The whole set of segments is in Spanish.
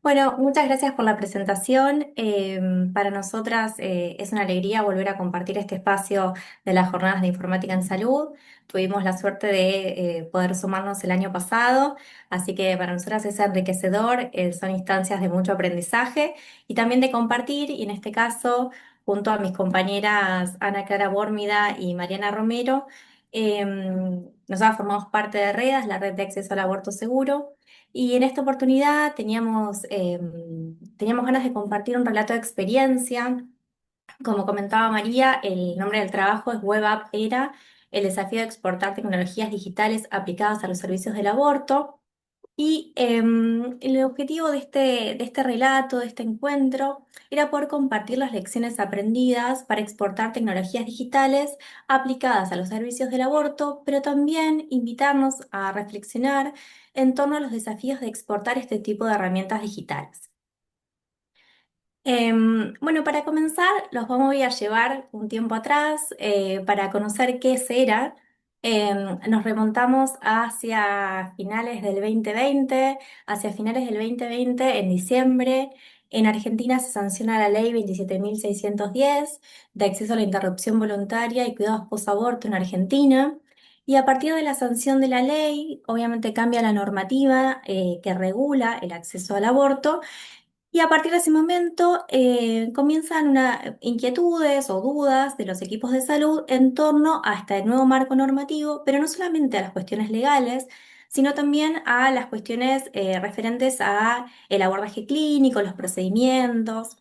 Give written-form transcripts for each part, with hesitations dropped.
Bueno, muchas gracias por la presentación. Para nosotras es una alegría volver a compartir este espacio de las jornadas de informática en salud. Tuvimos la suerte de poder sumarnos el año pasado, así que para nosotras es enriquecedor, son instancias de mucho aprendizaje y también de compartir, y en este caso, junto a mis compañeras Ana Clara Bórmida y Mariana Romero, nosotras formamos parte de REDAS, la Red de Acceso al Aborto Seguro. Y en esta oportunidad teníamos ganas de compartir un relato de experiencia. Como comentaba María, el nombre del trabajo es Web App Era, el desafío de exportar tecnologías digitales aplicadas a los servicios del aborto. Y el objetivo de este relato, de este encuentro, era poder compartir las lecciones aprendidas para exportar tecnologías digitales aplicadas a los servicios del aborto, pero también invitarnos a reflexionar en torno a los desafíos de exportar este tipo de herramientas digitales. Bueno, para comenzar, los vamos a ir a llevar un tiempo atrás para conocer qué es ERA. Nos remontamos hacia finales del 2020, hacia finales del 2020, en diciembre. En Argentina se sanciona la ley 27.610 de acceso a la interrupción voluntaria y cuidados posaborto en Argentina. Y a partir de la sanción de la ley, obviamente cambia la normativa que regula el acceso al aborto, y a partir de ese momento comienzan inquietudes o dudas de los equipos de salud en torno a este nuevo marco normativo, pero no solamente a las cuestiones legales, sino también a las cuestiones referentes a el abordaje clínico, los procedimientos.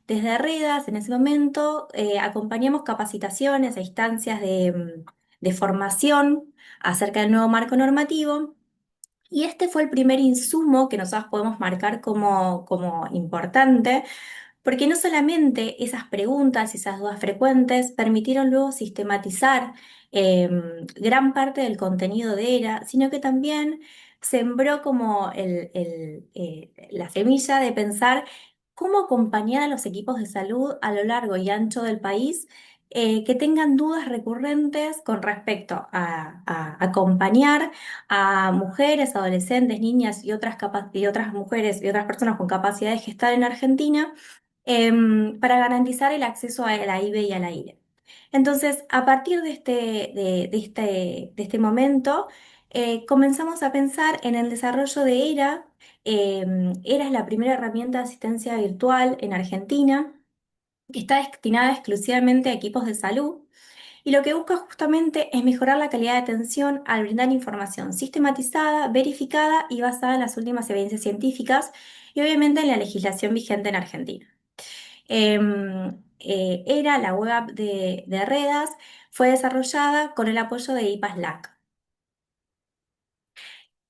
Desde REDAS, en ese momento, acompañamos capacitaciones e instancias de formación acerca del nuevo marco normativo. Y este fue el primer insumo que nosotros podemos marcar como importante, porque no solamente esas preguntas y esas dudas frecuentes permitieron luego sistematizar gran parte del contenido de ERA, sino que también sembró como la semilla de pensar cómo acompañar a los equipos de salud a lo largo y ancho del país que tengan dudas recurrentes con respecto a acompañar a mujeres, adolescentes, niñas y otras mujeres y otras personas con capacidad de gestar en Argentina para garantizar el acceso a la IVE y a la IRE. Entonces, a partir de este momento, comenzamos a pensar en el desarrollo de ERA. ERA es la primera herramienta de asistencia virtual en Argentina que está destinada exclusivamente a equipos de salud, y lo que busca justamente es mejorar la calidad de atención al brindar información sistematizada, verificada y basada en las últimas evidencias científicas y obviamente en la legislación vigente en Argentina. Era la web app de Redas, fue desarrollada con el apoyo de IPAS-LAC.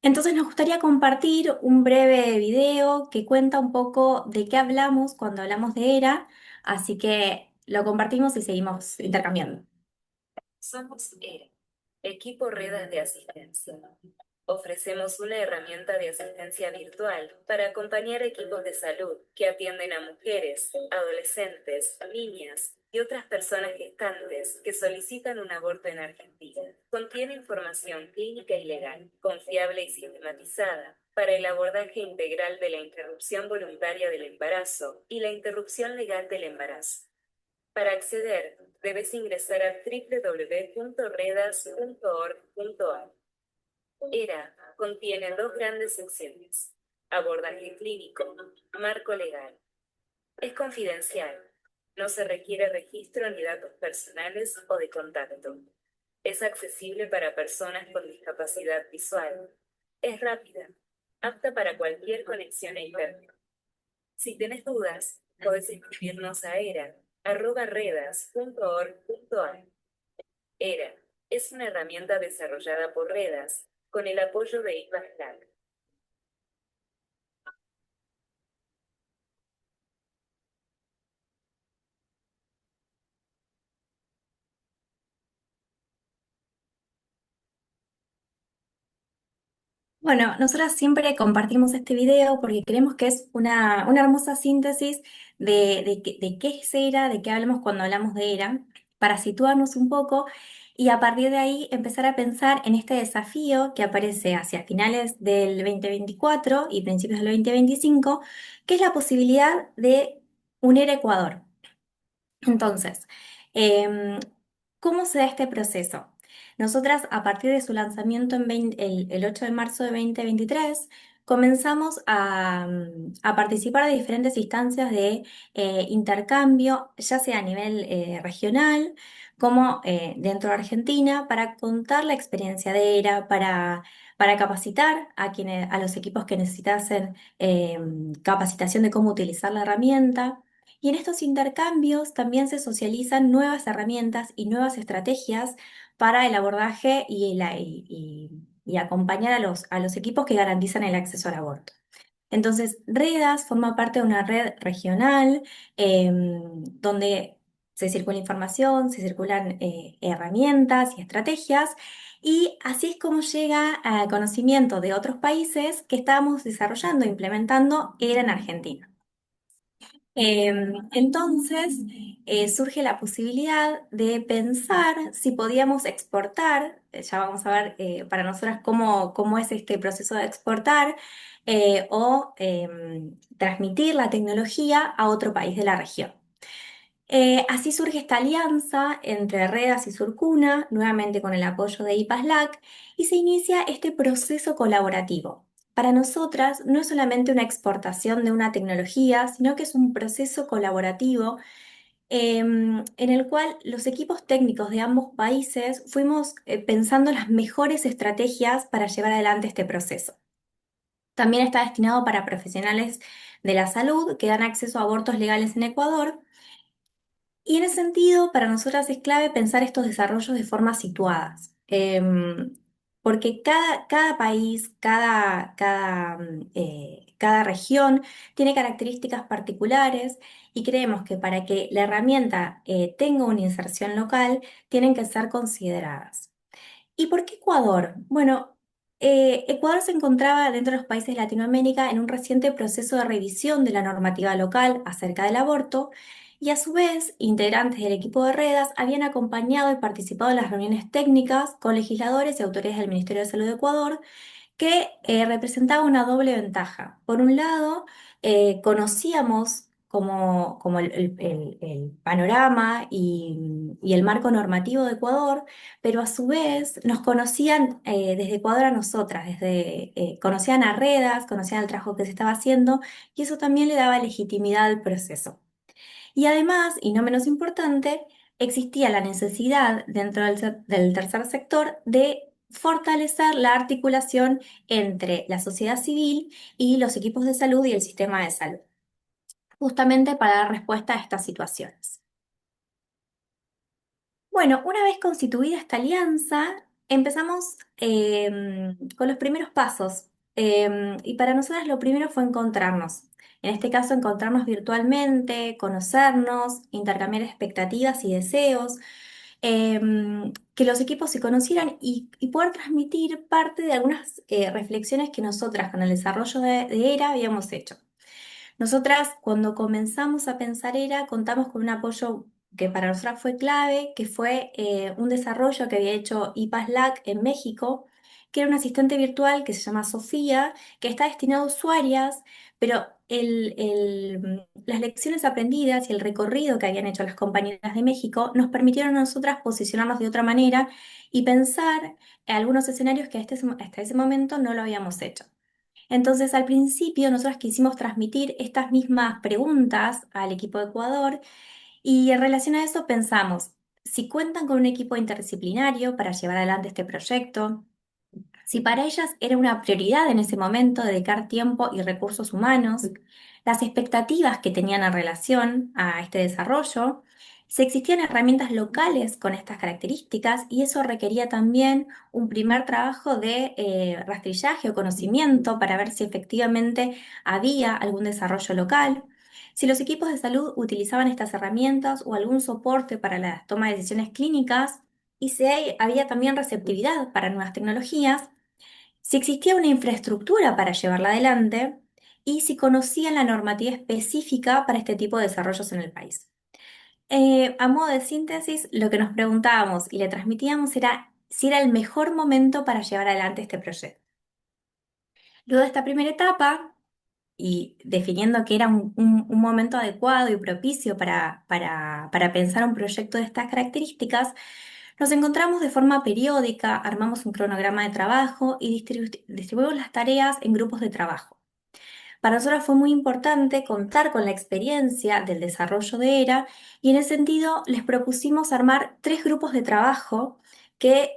Entonces nos gustaría compartir un breve video que cuenta un poco de qué hablamos cuando hablamos de ERA, así que lo compartimos y seguimos intercambiando. Somos ERA, Equipo Redas de Asistencia. Ofrecemos una herramienta de asistencia virtual para acompañar equipos de salud que atienden a mujeres, adolescentes, niñas y otras personas gestantes que solicitan un aborto en Argentina. Contiene información clínica y legal, confiable y sistematizada, para el abordaje integral de la interrupción voluntaria del embarazo y la interrupción legal del embarazo. Para acceder, debes ingresar a www.redas.org.ar. ERA contiene dos grandes secciones: abordaje clínico, marco legal. Es confidencial. No se requiere registro ni datos personales o de contacto. Es accesible para personas con discapacidad visual. Es rápida, apta para cualquier conexión a internet. Si tenés dudas, podés escribirnos a era@redas.org.ar. ERA es una herramienta desarrollada por Redas con el apoyo de IPAS-LAC. Bueno, nosotras siempre compartimos este video porque creemos que es una hermosa síntesis de qué es ERA, de qué hablamos cuando hablamos de ERA, para situarnos un poco y a partir de ahí empezar a pensar en este desafío que aparece hacia finales del 2024 y principios del 2025, que es la posibilidad de unir Ecuador. Entonces, em, ¿cómo se da este proceso? Nosotras, a partir de su lanzamiento el 8 de marzo de 2023, comenzamos a participar de diferentes instancias de intercambio, ya sea a nivel regional como dentro de Argentina, para contar la experiencia de ERA, para capacitar a los equipos que necesitasen capacitación de cómo utilizar la herramienta. Y en estos intercambios también se socializan nuevas herramientas y nuevas estrategias para el abordaje y acompañar a los equipos que garantizan el acceso al aborto. Entonces, REDAS forma parte de una red regional donde se circula información, se circulan herramientas y estrategias, y así es como llega al conocimiento de otros países que estamos desarrollando e implementando ERA en Argentina. Entonces, surge la posibilidad de pensar si podíamos exportar, ya vamos a ver para nosotras cómo es este proceso de exportar o transmitir la tecnología a otro país de la región. Así surge esta alianza entre Redas y Surcuna, nuevamente con el apoyo de IPASLAC, y se inicia este proceso colaborativo. Para nosotras no es solamente una exportación de una tecnología, sino que es un proceso colaborativo en el cual los equipos técnicos de ambos países fuimos pensando las mejores estrategias para llevar adelante este proceso. También está destinado para profesionales de la salud que dan acceso a abortos legales en Ecuador, y en ese sentido, para nosotras es clave pensar estos desarrollos de formas situadas, porque cada país, cada región tiene características particulares, y creemos que para que la herramienta tenga una inserción local, tienen que ser consideradas. ¿Y por qué Ecuador? Bueno, Ecuador se encontraba dentro de los países de Latinoamérica en un reciente proceso de revisión de la normativa local acerca del aborto, y a su vez integrantes del equipo de REDAS habían acompañado y participado en las reuniones técnicas con legisladores y autoridades del Ministerio de Salud de Ecuador, que representaba una doble ventaja. Por un lado, conocíamos como el panorama y el marco normativo de Ecuador, pero a su vez nos conocían desde Ecuador a nosotras, conocían a Redas, conocían el trabajo que se estaba haciendo, y eso también le daba legitimidad al proceso. Y además, y no menos importante, existía la necesidad dentro del tercer sector de fortalecer la articulación entre la sociedad civil y los equipos de salud y el sistema de salud, justamente para dar respuesta a estas situaciones. Bueno, una vez constituida esta alianza, empezamos con los primeros pasos. Y para nosotras lo primero fue encontrarnos. En este caso, encontrarnos virtualmente, conocernos, intercambiar expectativas y deseos, que los equipos se conocieran y poder transmitir parte de algunas reflexiones que nosotras con el desarrollo de ERA habíamos hecho. Nosotras, cuando comenzamos a pensar ERA, contamos con un apoyo que para nosotras fue clave, que fue un desarrollo que había hecho IPASLAC en México, que era un asistente virtual que se llama Sofía, que está destinado a usuarias, pero las lecciones aprendidas y el recorrido que habían hecho las compañeras de México nos permitieron a nosotras posicionarnos de otra manera y pensar algunos escenarios que hasta ese momento no lo habíamos hecho. Entonces, al principio, nosotros quisimos transmitir estas mismas preguntas al equipo de Ecuador, y en relación a eso pensamos, si cuentan con un equipo interdisciplinario para llevar adelante este proyecto, si para ellas era una prioridad en ese momento dedicar tiempo y recursos humanos, las expectativas que tenían en relación a este desarrollo, si existían herramientas locales con estas características, y eso requería también un primer trabajo de rastrillaje o conocimiento para ver si efectivamente había algún desarrollo local, si los equipos de salud utilizaban estas herramientas o algún soporte para la toma de decisiones clínicas, y si había también receptividad para nuevas tecnologías, si existía una infraestructura para llevarla adelante y si conocían la normativa específica para este tipo de desarrollos en el país. A modo de síntesis, lo que nos preguntábamos y le transmitíamos era si era el mejor momento para llevar adelante este proyecto. Luego de esta primera etapa, y definiendo que era un momento adecuado y propicio para pensar un proyecto de estas características, nos encontramos de forma periódica, armamos un cronograma de trabajo y distribuimos las tareas en grupos de trabajo. Para nosotros fue muy importante contar con la experiencia del desarrollo de ERA y en ese sentido les propusimos armar tres grupos de trabajo que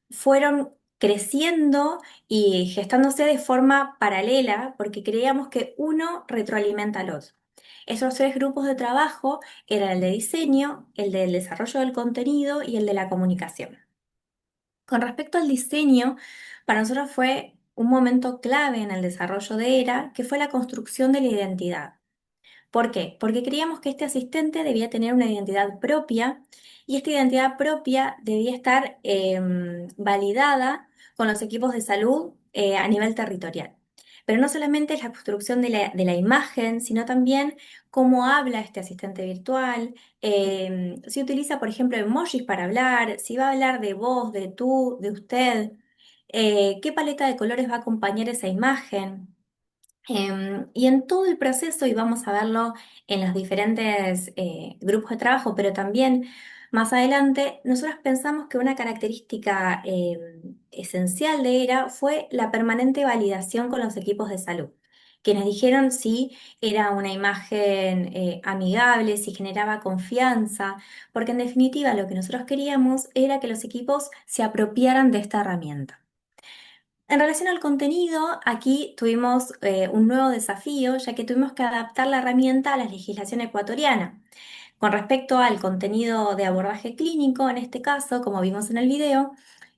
fueron creciendo y gestándose de forma paralela porque creíamos que uno retroalimenta al otro. Esos tres grupos de trabajo eran el de diseño, el del desarrollo del contenido y el de la comunicación. Con respecto al diseño, para nosotros fue un momento clave en el desarrollo de ERA, que fue la construcción de la identidad. ¿Por qué? Porque creíamos que este asistente debía tener una identidad propia y esta identidad propia debía estar validada con los equipos de salud a nivel territorial. Pero no solamente es la construcción de la imagen, sino también cómo habla este asistente virtual, si utiliza, por ejemplo, emojis para hablar, si va a hablar de vos, de tú, de usted, qué paleta de colores va a acompañar esa imagen. Y en todo el proceso, y vamos a verlo en los diferentes grupos de trabajo, pero también más adelante, nosotros pensamos que una característica esencial de ERA fue la permanente validación con los equipos de salud, quienes dijeron si era una imagen amigable, si generaba confianza, porque en definitiva lo que nosotros queríamos era que los equipos se apropiaran de esta herramienta. En relación al contenido, aquí tuvimos un nuevo desafío, ya que tuvimos que adaptar la herramienta a la legislación ecuatoriana. Con respecto al contenido de abordaje clínico, en este caso, como vimos en el video,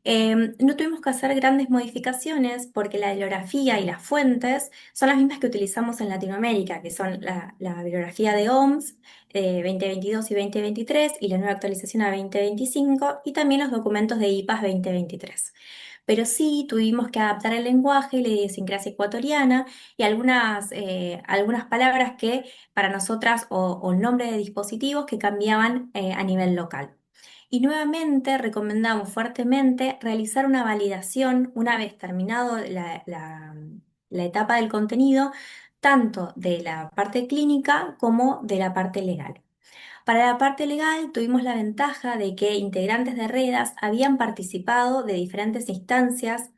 no tuvimos que hacer grandes modificaciones porque la bibliografía y las fuentes son las mismas que utilizamos en Latinoamérica, que son la bibliografía de OMS 2022 y 2023 y la nueva actualización a 2025 y también los documentos de IPAS 2023. Pero sí tuvimos que adaptar el lenguaje y la idiosincrasia ecuatoriana y algunas palabras que para nosotras o el nombre de dispositivos que cambiaban a nivel local. Y nuevamente recomendamos fuertemente realizar una validación una vez terminado la etapa del contenido, tanto de la parte clínica como de la parte legal. Para la parte legal, tuvimos la ventaja de que integrantes de REDAS habían participado de diferentes instancias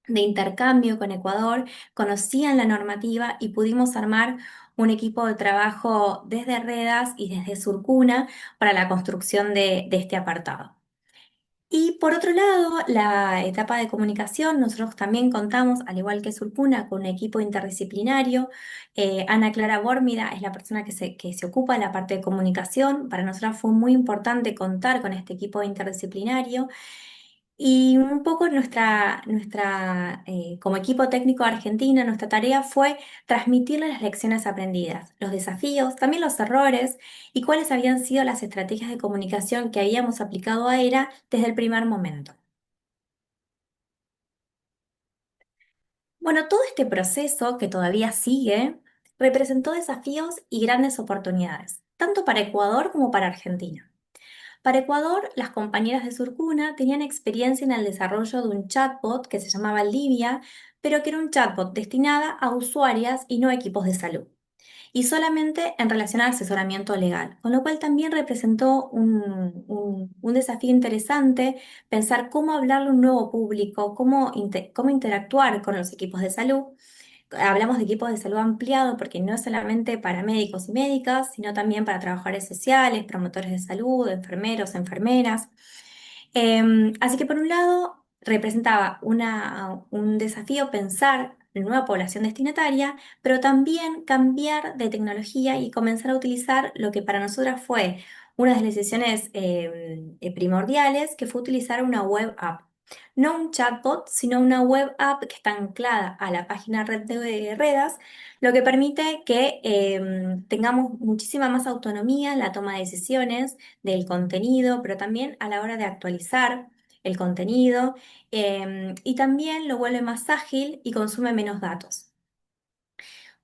de intercambio con Ecuador, conocían la normativa y pudimos armar un equipo de trabajo desde REDAS y desde Surcuna para la construcción de este apartado. Y por otro lado, la etapa de comunicación, nosotros también contamos, al igual que Surcuna, con un equipo interdisciplinario. Ana Clara Bórmida es la persona que se ocupa de la parte de comunicación. Para nosotros fue muy importante contar con este equipo interdisciplinario. Y un poco como equipo técnico argentino, nuestra tarea fue transmitirle las lecciones aprendidas, los desafíos, también los errores y cuáles habían sido las estrategias de comunicación que habíamos aplicado a ERA desde el primer momento. Bueno, todo este proceso que todavía sigue representó desafíos y grandes oportunidades, tanto para Ecuador como para Argentina. Para Ecuador, las compañeras de Surcuna tenían experiencia en el desarrollo de un chatbot que se llamaba Livia, pero que era un chatbot destinada a usuarias y no a equipos de salud, y solamente en relación al asesoramiento legal, con lo cual también representó un desafío interesante pensar cómo hablarle a un nuevo público, cómo interactuar con los equipos de salud. Hablamos de equipos de salud ampliado porque no es solamente para médicos y médicas, sino también para trabajadores sociales, promotores de salud, enfermeros, enfermeras. Así que por un lado representaba un desafío pensar en nueva población destinataria, pero también cambiar de tecnología y comenzar a utilizar lo que para nosotras fue una de las decisiones primordiales, que fue utilizar una web app. No un chatbot, sino una web app que está anclada a la página red de Redas, lo que permite que tengamos muchísima más autonomía en la toma de decisiones del contenido, pero también a la hora de actualizar el contenido, y también lo vuelve más ágil y consume menos datos.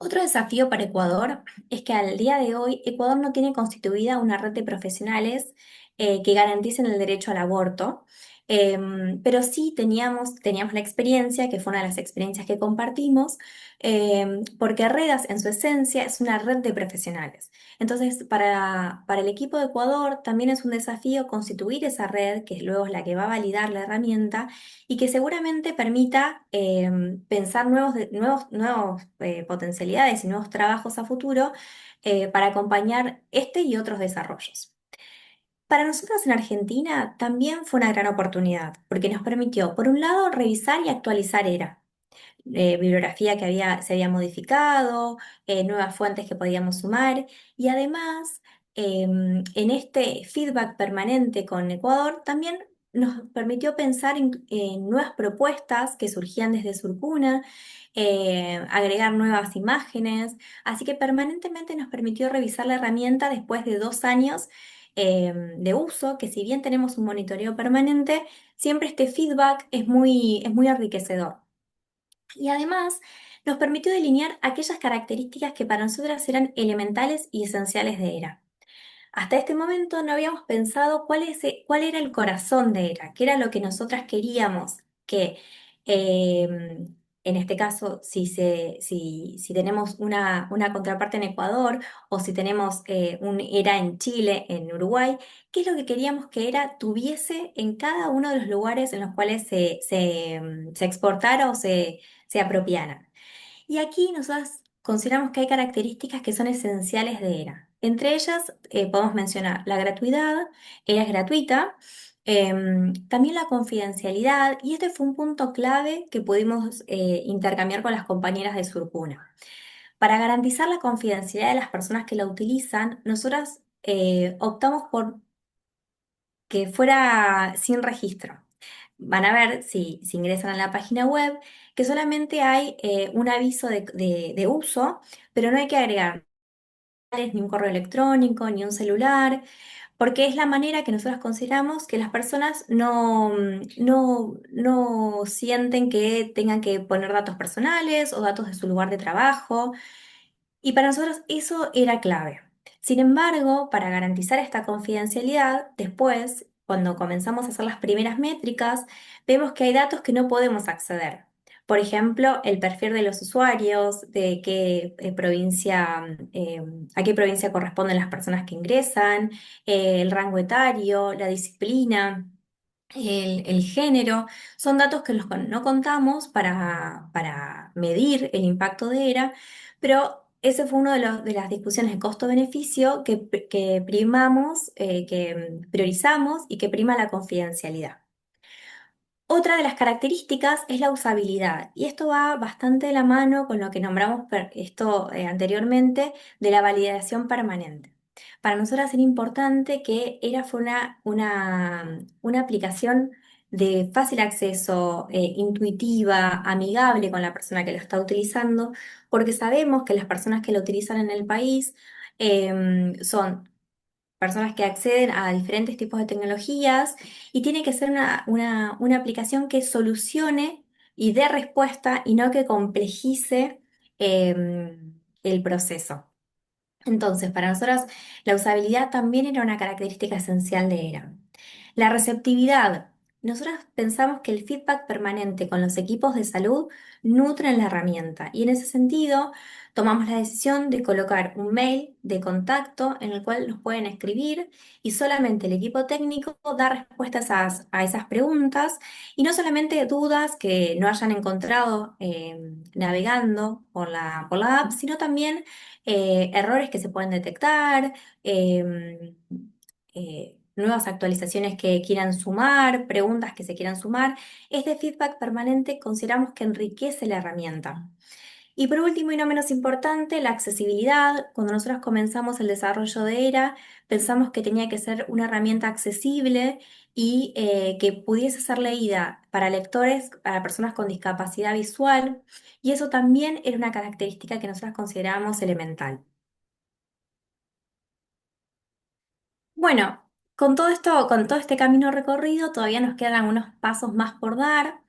Otro desafío para Ecuador es que al día de hoy Ecuador no tiene constituida una red de profesionales que garanticen el derecho al aborto. Pero sí teníamos la experiencia, que fue una de las experiencias que compartimos, porque REDAS en su esencia es una red de profesionales. Entonces, para el equipo de Ecuador también es un desafío constituir esa red, que luego es la que va a validar la herramienta y que seguramente permita pensar nuevos potencialidades y nuevos trabajos a futuro para acompañar este y otros desarrollos. Para nosotros en Argentina también fue una gran oportunidad, porque nos permitió, por un lado, revisar y actualizar ERA, bibliografía que se había modificado, nuevas fuentes que podíamos sumar y además en este feedback permanente con Ecuador también nos permitió pensar en nuevas propuestas que surgían desde Surcuna, agregar nuevas imágenes, así que permanentemente nos permitió revisar la herramienta después de 2 años de uso, que si bien tenemos un monitoreo permanente, siempre este feedback es muy enriquecedor. Y además nos permitió delinear aquellas características que para nosotras eran elementales y esenciales de ERA. Hasta este momento no habíamos pensado cuál era el corazón de ERA, qué era lo que nosotras queríamos que, en este caso, si tenemos una contraparte en Ecuador o si tenemos un ERA en Chile, en Uruguay, qué es lo que queríamos que ERA tuviese en cada uno de los lugares en los cuales se exportara o se apropiara. Y aquí nosotros consideramos que hay características que son esenciales de ERA. Entre ellas podemos mencionar la gratuidad, ERA es gratuita, también la confidencialidad, y este fue un punto clave que pudimos intercambiar con las compañeras de Surcuna. Para garantizar la confidencialidad de las personas que la utilizan, nosotras optamos por que fuera sin registro. Van a ver si ingresan a la página web que solamente hay un aviso de uso, pero no hay que agregar ni un correo electrónico, ni un celular, porque es la manera que nosotros consideramos que las personas no sienten que tengan que poner datos personales o datos de su lugar de trabajo. Y para nosotros eso era clave. Sin embargo, para garantizar esta confidencialidad, después, cuando comenzamos a hacer las primeras métricas, vemos que hay datos que no podemos acceder. Por ejemplo, el perfil de los usuarios, de qué provincia, a qué provincia corresponden las personas que ingresan, el rango etario, la disciplina. El género, son datos que no contamos para medir el impacto de ERA, pero ese fue uno de las discusiones de costo-beneficio que primamos, que priorizamos y que prima la confidencialidad. Otra de las características es la usabilidad, y esto va bastante de la mano con lo que nombramos anteriormente de la validación permanente. Para nosotros era importante que ERA fuera una aplicación de fácil acceso, intuitiva, amigable con la persona que lo está utilizando, porque sabemos que las personas que lo utilizan en el país son personas que acceden a diferentes tipos de tecnologías y tiene que ser una aplicación que solucione y dé respuesta y no que complejice el proceso. Entonces, para nosotros, la usabilidad también era una característica esencial de ERA. La receptividad. Nosotros pensamos que el feedback permanente con los equipos de salud nutren la herramienta y en ese sentido tomamos la decisión de colocar un mail de contacto en el cual nos pueden escribir y solamente el equipo técnico da respuestas a esas preguntas y no solamente dudas que no hayan encontrado navegando por la app, sino también errores que se pueden detectar, nuevas actualizaciones que quieran sumar, preguntas que se quieran sumar. Este feedback permanente consideramos que enriquece la herramienta. Y por último y no menos importante, la accesibilidad. Cuando nosotros comenzamos el desarrollo de ERA, pensamos que tenía que ser una herramienta accesible y que pudiese ser leída para lectores, para personas con discapacidad visual, y eso también era una característica que nosotros considerábamos elemental. Bueno, con todo esto, con todo este camino recorrido, todavía nos quedan algunos pasos más por dar.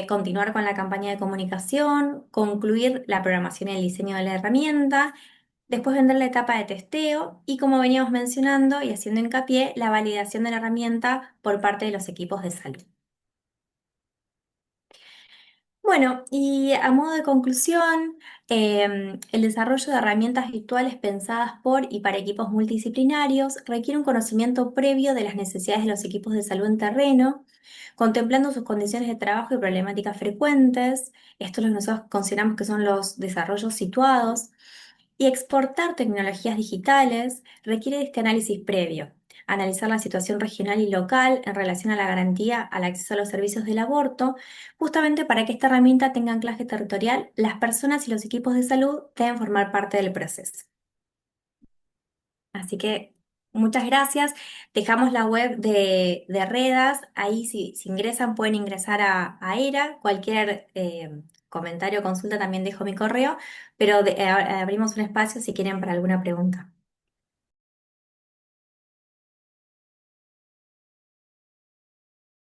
continuar con la campaña de comunicación, concluir la programación y el diseño de la herramienta, después vendrá la etapa de testeo y, como veníamos mencionando y haciendo hincapié, la validación de la herramienta por parte de los equipos de salud. Bueno, y a modo de conclusión, el desarrollo de herramientas virtuales pensadas por y para equipos multidisciplinarios requiere un conocimiento previo de las necesidades de los equipos de salud en terreno, contemplando sus condiciones de trabajo y problemáticas frecuentes. Esto es lo que nosotros consideramos que son los desarrollos situados. Y exportar tecnologías digitales requiere de este análisis previo, analizar la situación regional y local en relación a la garantía al acceso a los servicios del aborto, justamente para que esta herramienta tenga anclaje territorial, las personas y los equipos de salud deben formar parte del proceso. Así que muchas gracias. Dejamos la web de Redas. Ahí si ingresan pueden ingresar a ERA. Cualquier comentario o consulta también dejo mi correo, pero abrimos un espacio si quieren para alguna pregunta.